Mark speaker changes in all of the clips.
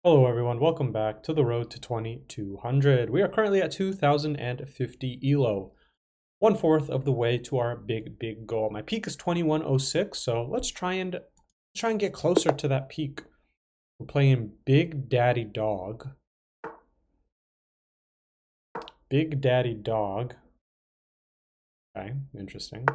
Speaker 1: Hello everyone, welcome back to the road to 2200. We are currently at 2050 ELO, 1/4 of the way to our big goal. My peak is 2106, so let's try and get closer to that peak. We're playing Big Daddy Dog. Big Daddy Dog. Okay, interesting.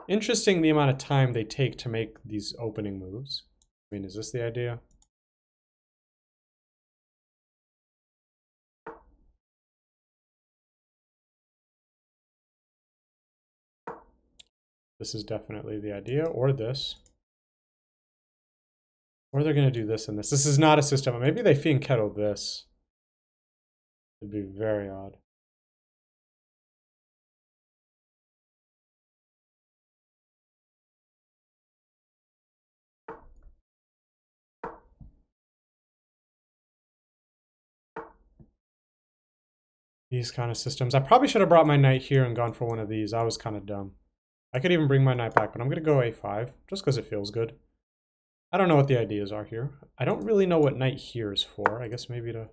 Speaker 1: Interesting the amount of time they take to make these opening moves. I mean, is this the idea? This is definitely the idea, or this. Or they're going to do this and this. This is not a system. Maybe they fiend kettle this. It'd be very odd. These kind of systems. I probably should have brought my knight here and gone for one of these. I was kind of dumb. I could even bring my knight back, but I'm going to go a5 just because it feels good. I don't know what the ideas are here. I don't really know what knight here is for. I guess maybe to...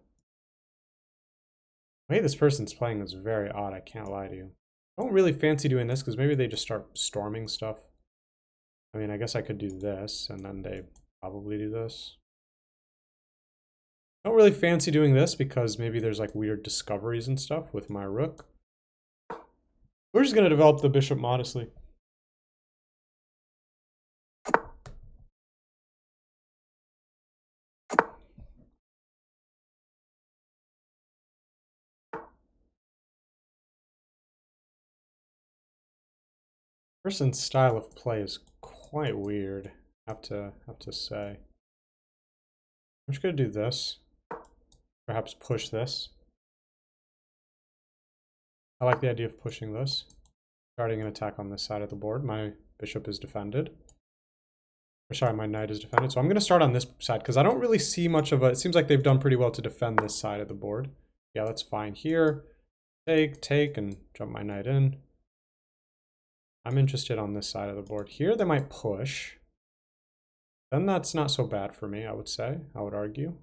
Speaker 1: The way this person's playing is very odd. I can't lie to you. I don't really fancy doing this because maybe they just start storming stuff. I mean, I guess I could do this and then they probably do this. I don't really fancy doing this because maybe there's like weird discoveries and stuff with my rook. We're just going to develop the bishop modestly. Person's style of play is quite weird, have to say. I'm just gonna do this. Perhaps push this. I like the idea of pushing this. Starting an attack on this side of the board. My bishop is defended. Or sorry, my knight is defended. So I'm gonna start on this side because I don't really see much of a... It seems like they've done pretty well to defend this side of the board. Yeah, that's fine here. Take, and jump my knight in. I'm interested on this side of the board. Here they might push. Then that's not so bad for me, I would say. I would argue.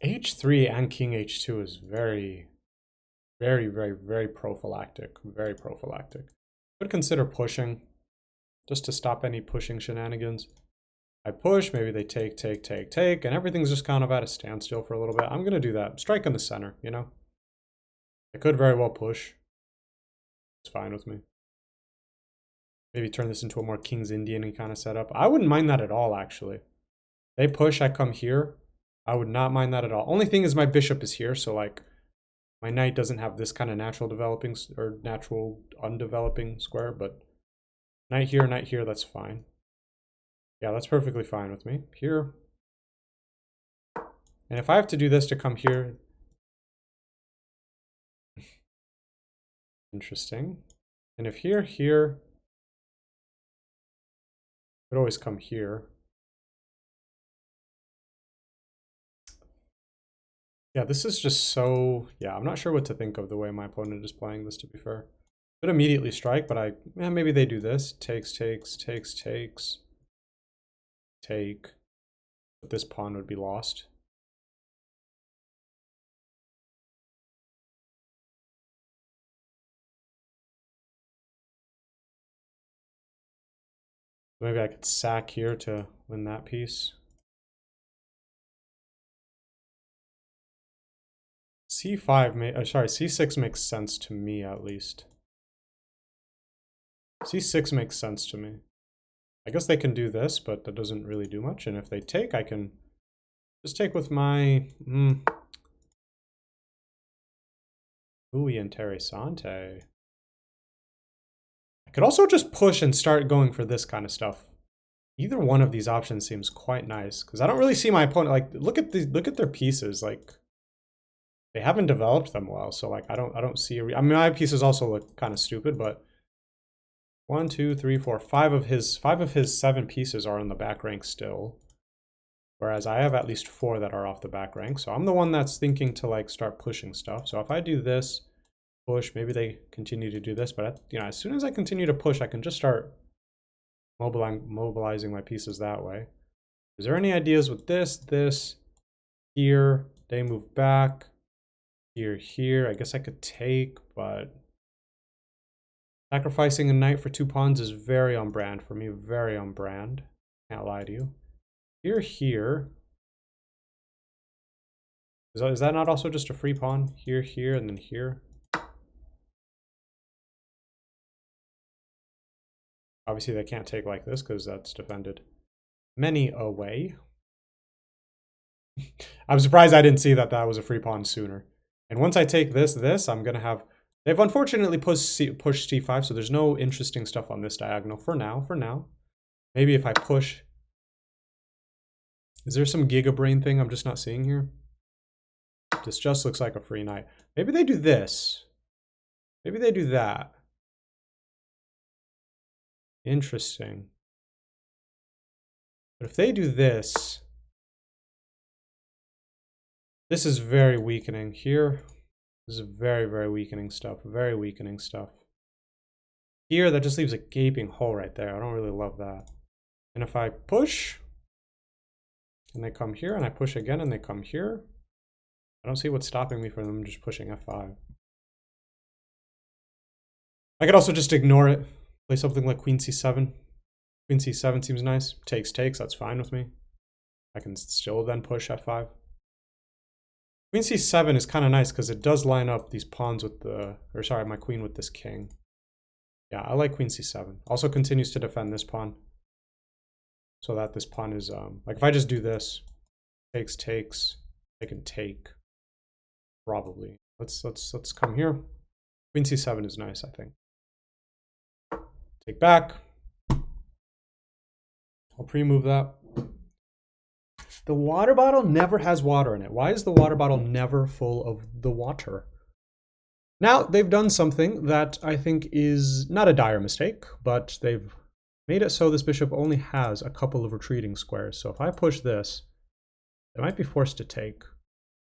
Speaker 1: H3 and king H2 is very prophylactic. Very prophylactic. Could consider pushing. Just to stop any pushing shenanigans. I push, maybe they take, and everything's just kind of at a standstill for a little bit. I'm going to do that. Strike in the center, you know? I could very well push. It's fine with me. Maybe turn this into a more King's Indian kind of setup. I wouldn't mind that at all, actually. They push, I come here. I would not mind that at all. Only thing is my bishop is here, so like my knight doesn't have this kind of natural developing or natural undeveloping square, but knight here, that's fine. Yeah, that's perfectly fine with me. Here. And if I have to do this to come here... Interesting. And if here, could always come here. Yeah, this is just so... Yeah, I'm not sure what to think of the way my opponent is playing this, to be fair. Could immediately strike, but maybe they do this. Takes. Take. But this pawn would be lost. Maybe I could sack here to win that piece. C6 makes sense to me, at least. C6 makes sense to me. I guess they can do this, but that doesn't really do much. And if they take, I can just take with my... Muy interesante. I could also just push and start going for this kind of stuff. Either one of these options seems quite nice, because I don't really see my opponent... Like, look at their pieces, like... They haven't developed them well, so like I don't see I mean, my pieces also look kind of stupid, but 1, 2, 3, 4, 5 of his 7 pieces are in the back rank still. Whereas I have at least 4 that are off the back rank. So I'm the one that's thinking to like start pushing stuff. So if I do this, push. Maybe they continue to do this, but you know, as soon as I continue to push, I can just start mobilizing my pieces that way. Is there any ideas with this, here, they move back, here. I guess I could take, but sacrificing a knight for 2 pawns is very on brand for me, very on brand. Can't lie to you. Here. Is that not also just a free pawn? Here, and then here? Obviously they can't take like this because that's defended many a way. I'm surprised I didn't see that that was a free pawn sooner. And once I take this, I'm going to have... They've unfortunately pushed c5, so there's no interesting stuff on this diagonal for now. Maybe if I push... Is there some Giga Brain thing I'm just not seeing here? This just looks like a free knight. Maybe they do this. Maybe they do that. Interesting. But if they do this... This is very weakening. Here, this is very, very weakening stuff. Very weakening stuff. Here, that just leaves a gaping hole right there. I don't really love that. And if I push, and they come here, and I push again, and they come here, I don't see what's stopping me from them just pushing f5. I could also just ignore it. Play something like queen c7. Queen c7 seems nice. Takes, that's fine with me. I can still then push f5. Queen c7 is kind of nice because it does line up these pawns with the... Or sorry, my queen with this king. Yeah, I like queen c7. Also continues to defend this pawn. So that this pawn is... like if I just do this, takes, I can take. Probably. Let's come here. Queen c7 is nice, I think. Take back. I'll pre-move that. The water bottle never has water in it. Why is the water bottle never full of the water? Now, they've done something that I think is not a dire mistake, but they've made it so this bishop only has a couple of retreating squares. So if I push this, they might be forced to take.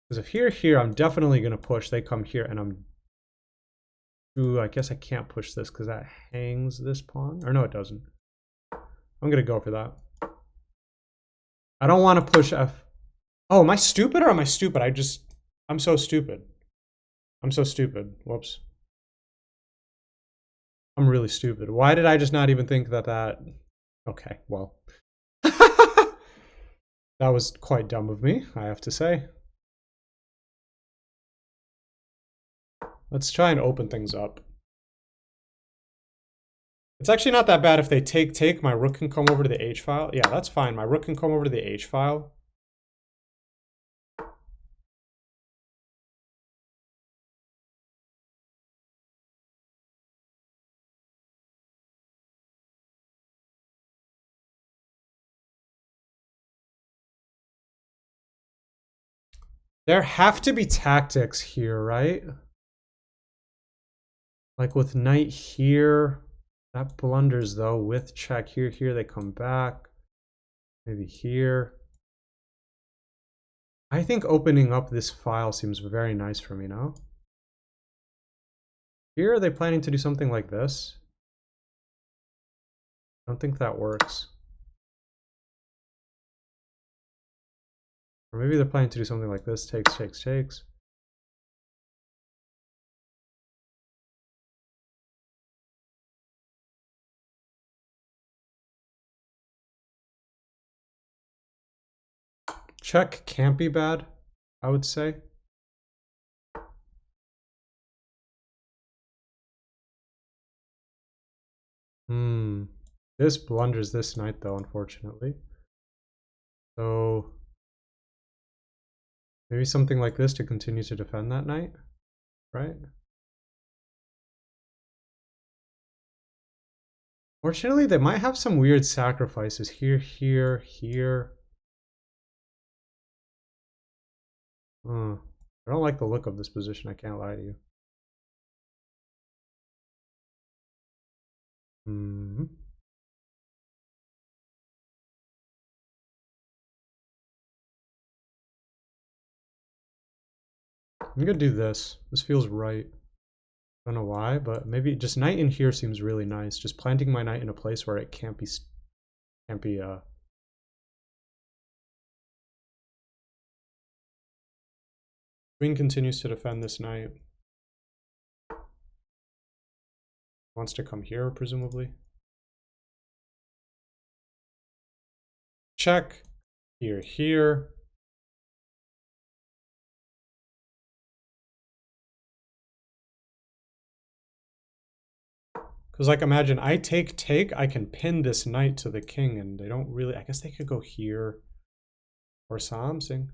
Speaker 1: Because if here, I'm definitely going to push. They come here, and I'm... Ooh, I guess I can't push this because that hangs this pawn. Or no, it doesn't. I'm going to go for that. I don't want to push f... Oh, am I stupid or am I stupid? I'm so stupid. I'm so stupid. Whoops. I'm really stupid. Why did I just not even think that... Okay, well. That was quite dumb of me, I have to say. Let's try and open things up. It's actually not that bad if they take. My rook can come over to the H file. Yeah, that's fine. My rook can come over to the H file. There have to be tactics here, right? Like with knight here. That blunders though. With check here, they come back. Maybe here. I think opening up this file seems very nice for me now. Here, are they planning to do something like this? I don't think that works. Or maybe they're planning to do something like this. Takes. Check can't be bad, I would say. This blunders this knight though, unfortunately. So maybe something like this to continue to defend that knight, right? Fortunately, they might have some weird sacrifices here. I don't like the look of this position, I can't lie to you. I'm gonna do this. This feels right. I don't know why, but maybe just knight in here seems really nice. Just planting my knight in a place where it can't be Queen continues to defend this knight. Wants to come here, presumably. Check. Here, here. Because, like, imagine I take, I can pin this knight to the king, and they don't really... I guess they could go here. Or something.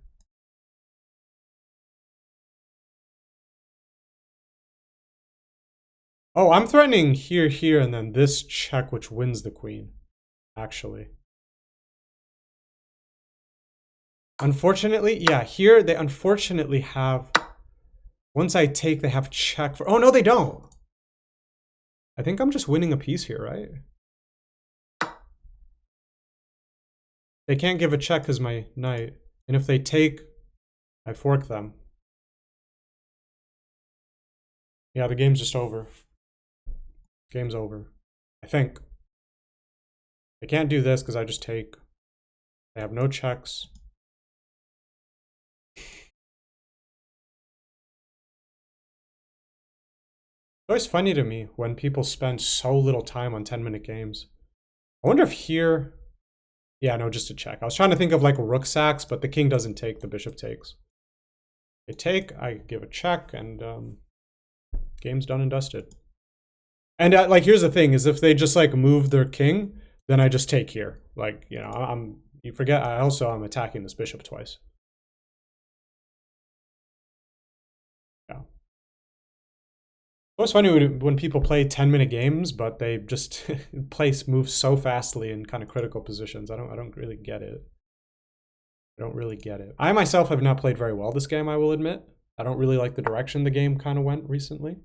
Speaker 1: Oh, I'm threatening here, here, and then this check, which wins the queen, actually. Unfortunately, yeah, here they unfortunately have... Once I take, they have check for... Oh, no, they don't. I think I'm just winning a piece here, right? They can't give a check because my knight. And if they take, I fork them. Yeah, the game's just over. Game's over. I think. They can't do this because I just take. They have no checks. It's always funny to me when people spend so little time on 10-minute games. I wonder if here... Yeah, no, just a check. I was trying to think of like rook sacks, but the king doesn't take, the bishop takes. They take, I give a check, and game's done and dusted. And like, here's the thing, is if they just like move their king, then I just take here. Like, you know, you forget, I'm attacking this bishop twice. Yeah. It's funny when people play 10-minute games, but they just move so fastly in kind of critical positions. I don't really get it. I don't really get it. I myself have not played very well this game, I will admit. I don't really like the direction the game kind of went recently.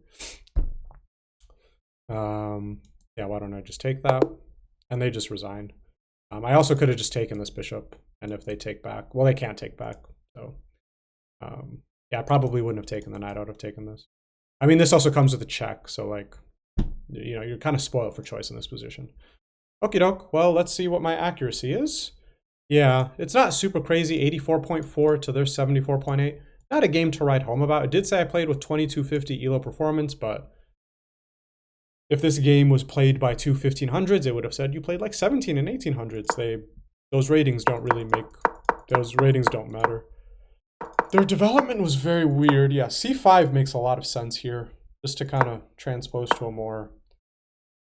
Speaker 1: Yeah, why don't I just take that? And they just resigned. I also could have just taken this bishop, and if they take back, well, they can't take back. So, yeah, I probably wouldn't have taken the knight. I would have taken this. I mean, this also comes with a check, so like, you know, you're kind of spoiled for choice in this position. Okie doke. Well, let's see what my accuracy is. Yeah, it's not super crazy. 84.4 to their 74.8. Not a game to write home about. It did say I played with 2250 ELO performance, but if this game was played by two 1500s, it would have said you played like 17 and 1800s. Those ratings don't really make... Those ratings don't matter. Their development was very weird. Yeah, c5 makes a lot of sense here. Just to kind of transpose to a more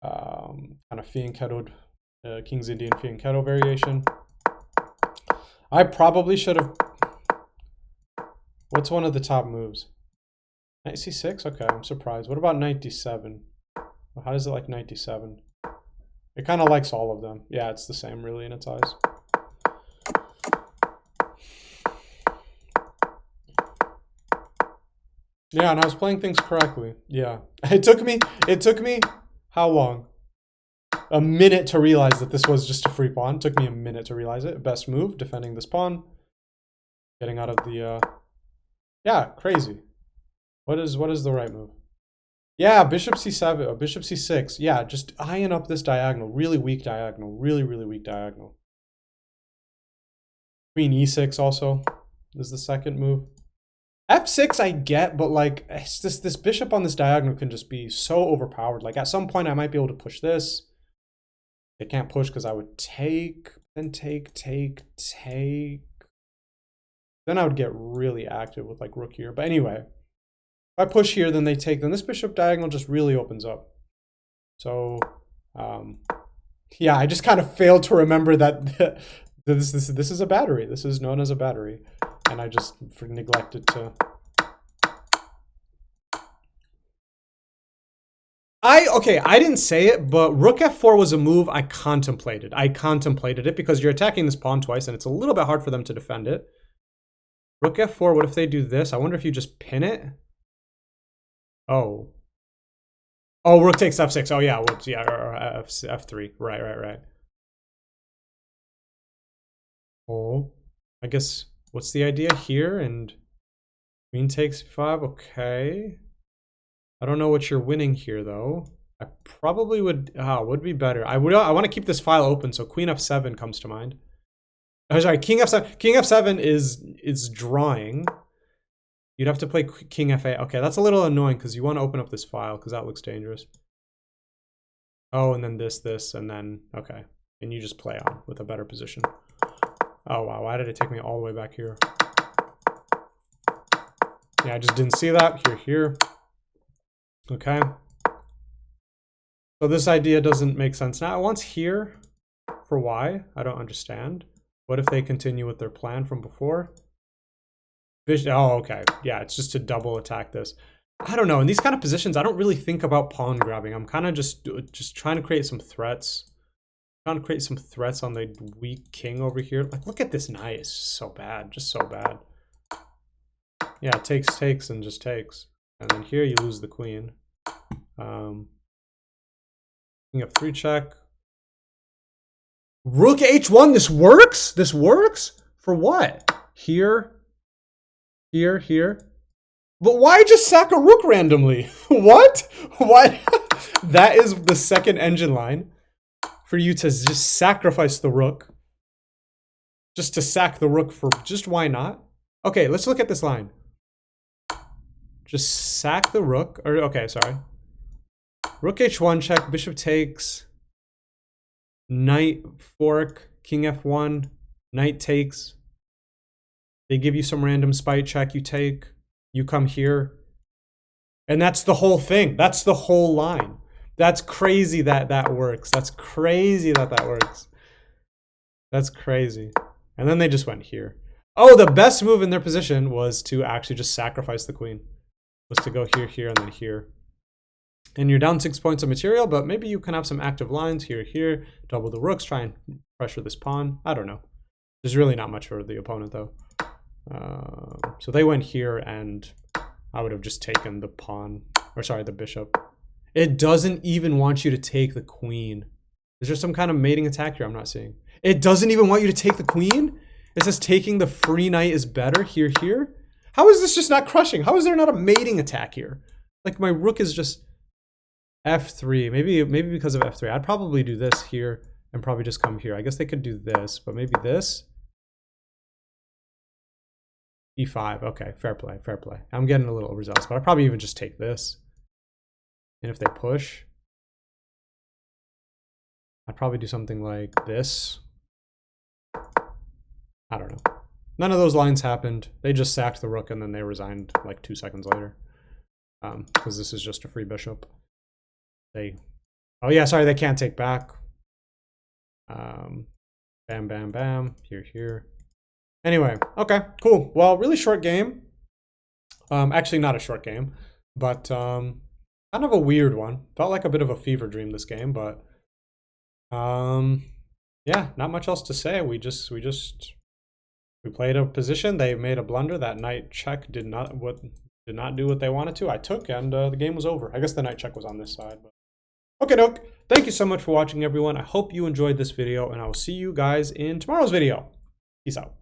Speaker 1: kind of fianchettoed, King's Indian fianchetto variation. I probably should have... What's one of the top moves? Knight c6? Okay, I'm surprised. What about knight d7? How does it like knight d7? It kind of likes all of them. Yeah, it's the same really in its eyes. Yeah, and I was playing things correctly. Yeah. It took me how long? A minute to realize that this was just a free pawn. It took me a minute to realize it. Best move, defending this pawn. Getting out of the yeah, crazy. What is the right move? Yeah, bishop c7, or bishop c6. Yeah, just eyeing up this diagonal. Really weak diagonal. Really, really weak diagonal. Queen e6 also is the second move. f6 I get, but like it's this bishop on this diagonal can just be so overpowered. Like at some point I might be able to push this. They can't push because I would take, then take. Then I would get really active with like rook here. But anyway, if I push here, then they take. Then this bishop diagonal just really opens up. So, yeah, I just kind of failed to remember that this is a battery. This is known as a battery. And I just neglected to... Okay, I didn't say it, but rook f4 was a move I contemplated. I contemplated it because you're attacking this pawn twice, and it's a little bit hard for them to defend it. Rook f4, what if they do this? I wonder if you just pin it? Oh. Oh, rook takes f6. Oh, yeah, whoops, yeah, or f3. Right. Oh, I guess... What's the idea here? And queen takes 5. Okay. I don't know what you're winning here, though. I probably would be better. I want to keep this file open, so queen f7 comes to mind. Oh, sorry, king f7. King f7 is drawing. You'd have to play king f8. Okay, that's a little annoying because you want to open up this file because that looks dangerous. Oh, and then this, and then, okay. And you just play on with a better position. Oh, wow, why did it take me all the way back here? Yeah, I just didn't see that. Here. Okay. So this idea doesn't make sense. Now it wants here for why? I don't understand. What if they continue with their plan from before? Oh, okay. Yeah, it's just to double attack this. I don't know. In these kind of positions, I don't really think about pawn grabbing. I'm kind of just trying to create some threats. Trying to create some threats on the weak king over here. Like, look at this knight. It's just so bad. Just so bad. Yeah, it takes, and just takes. And then here you lose the queen. King f3 check. Rook h1. This works? This works? For what? Here. But why just sack a rook randomly? What? Why? That is the second engine line for you to just sacrifice the rook. Just to sack the rook for just why not? Okay, let's look at this line. Just sack the rook. Or okay, sorry. Rook h1 check, bishop takes. Knight fork, king f1, knight takes. They give you some random spite check, you take. You come here. And that's the whole thing. That's the whole line. That's crazy that that works. That's crazy that that works. That's crazy. And then they just went here. Oh, the best move in their position was to actually just sacrifice the queen. Was to go here, and then here. And you're down 6 points of material, but maybe you can have some active lines here, double the rooks, try and pressure this pawn. I don't know. There's really not much for the opponent, though. So they went here, and I would have just taken the pawn, or sorry, the bishop. It doesn't even want you to take the queen. Is there some kind of mating attack here I'm not seeing? It doesn't even want you to take the queen? It says taking the free knight is better here. How is this just not crushing? How is there not a mating attack here? Like my rook is just f3. Maybe because of f3. I'd probably do this here and probably just come here. I guess they could do this, but maybe this. e5. Okay, fair play. I'm getting a little overzealous, but I'd probably even just take this. And if they push, I'd probably do something like this. I don't know. None of those lines happened. They just sacked the rook and then they resigned like 2 seconds later. Because this is just a free bishop. Oh yeah, sorry, they can't take back. Bam, here. Anyway, okay, cool. Well, really short game. Actually not a short game, but kind of a weird one. Felt like a bit of a fever dream this game, but yeah, not much else to say. We played a position. They made a blunder. That knight check did not do what they wanted to. I took, and the game was over. I guess the knight check was on this side. But okay, doke. Thank you so much for watching, everyone. I hope you enjoyed this video, and I will see you guys in tomorrow's video. Peace out.